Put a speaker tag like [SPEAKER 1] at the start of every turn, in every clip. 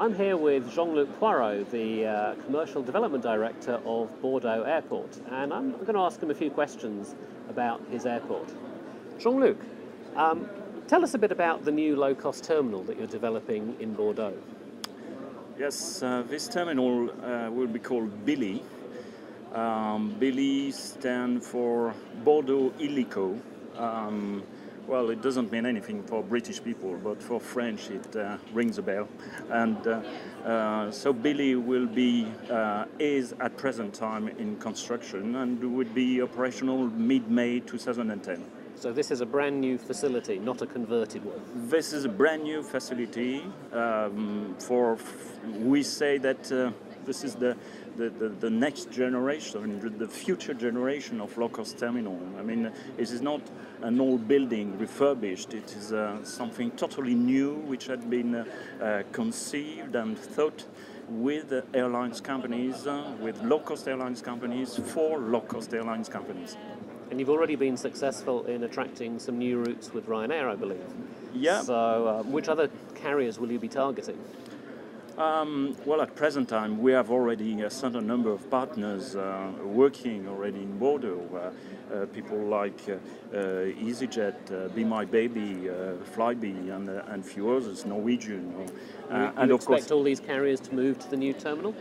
[SPEAKER 1] I'm here with Jean-Luc Poiroux, the Commercial Development Director of Bordeaux Airport, and I'm going to ask him a few questions about his airport. Jean-Luc, tell us a bit about the new low-cost terminal that you're developing in Bordeaux.
[SPEAKER 2] Yes, this terminal will be called Billy. Billy stands for Bordeaux Illico. Well, it doesn't mean anything for British people, but for French it rings a bell. And so Billy is at present time in construction and would be operational mid-May 2010.
[SPEAKER 1] So this is a brand new facility, not a converted one.
[SPEAKER 2] This is a brand new facility. We say that this is the next generation, the future generation of low-cost terminal. I mean, it is not an old building refurbished. It is something totally new, which had been conceived and thought with airlines companies, with low-cost airlines companies, for low-cost airlines companies.
[SPEAKER 1] And you've already been successful in attracting some new routes with Ryanair, I believe.
[SPEAKER 2] Yeah.
[SPEAKER 1] So which other carriers will you be targeting?
[SPEAKER 2] Well, at present time, we have already a certain number of partners working already in Bordeaux. People like EasyJet, Be My Baby, Flybe, and few others, Norwegian.
[SPEAKER 1] And of course, all these carriers to move to the new terminal?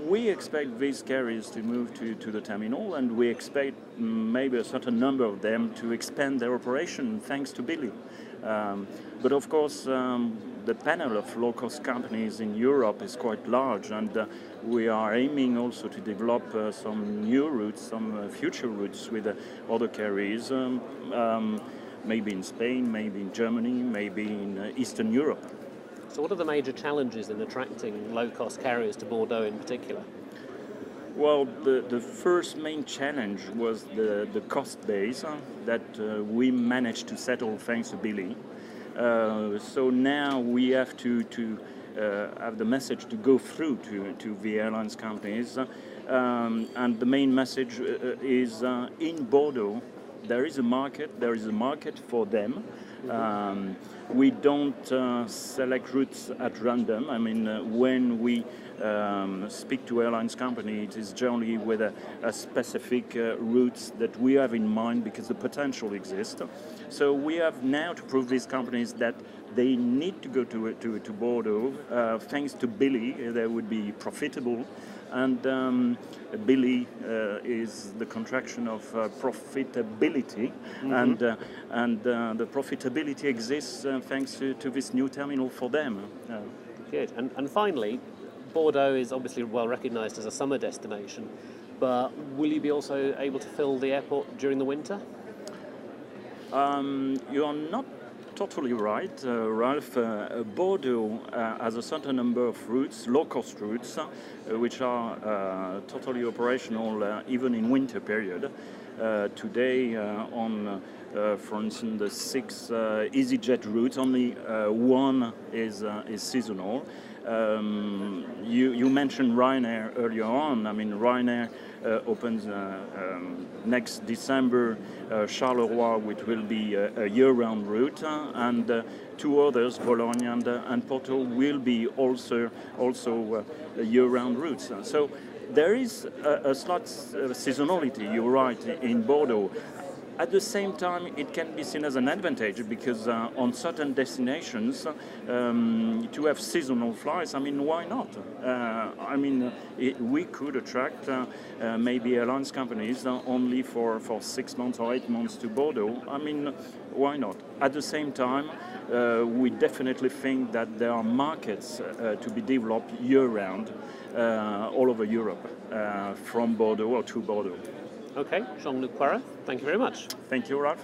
[SPEAKER 2] We expect these carriers to move to the terminal, and we expect maybe a certain number of them to expand their operation thanks to Billy. But of course, the panel of low-cost companies in Europe is quite large, and we are aiming also to develop some new routes, some future routes with other carriers, maybe in Spain, maybe in Germany, maybe in Eastern Europe.
[SPEAKER 1] So what are the major challenges in attracting low-cost carriers to Bordeaux in particular?
[SPEAKER 2] Well, the first main challenge was the cost base that we managed to settle thanks to Billy. So now we have to have the message to go through to the airlines companies. And the main message is in Bordeaux, there is a market for them. We don't select routes at random. I mean, when we speak to airlines company, it is generally with a specific routes that we have in mind because the potential exists. So we have now to prove these companies that they need to go to Bordeaux. Thanks to Billy, they would be profitable. And Billy is the contraction of profitability, and the profitability exists thanks to this new terminal for them.
[SPEAKER 1] Good. And finally, Bordeaux is obviously well recognised as a summer destination, but will you be also able to fill the airport during the winter?
[SPEAKER 2] You are not totally right, Ralph. Bordeaux has a certain number of routes, low-cost routes, which are totally operational even in winter period. Today, for instance, the 6 EasyJet routes, only one is seasonal. You mentioned Ryanair earlier on. I mean, Ryanair opens next December Charleroi, which will be a year-round route, and 2 others, Bologne and Porto, will be also year-round routes. So there is a slight seasonality, you're right, in Bordeaux. At the same time, it can be seen as an advantage because on certain destinations, to have seasonal flights, I mean, why not? We could attract maybe airlines companies only for 6 months or 8 months to Bordeaux. I mean, why not? At the same time, we definitely think that there are markets to be developed year-round all over Europe, from Bordeaux or to Bordeaux.
[SPEAKER 1] Okay, Jean-Luc Poiroux, thank you very much.
[SPEAKER 2] Thank you, Ralph.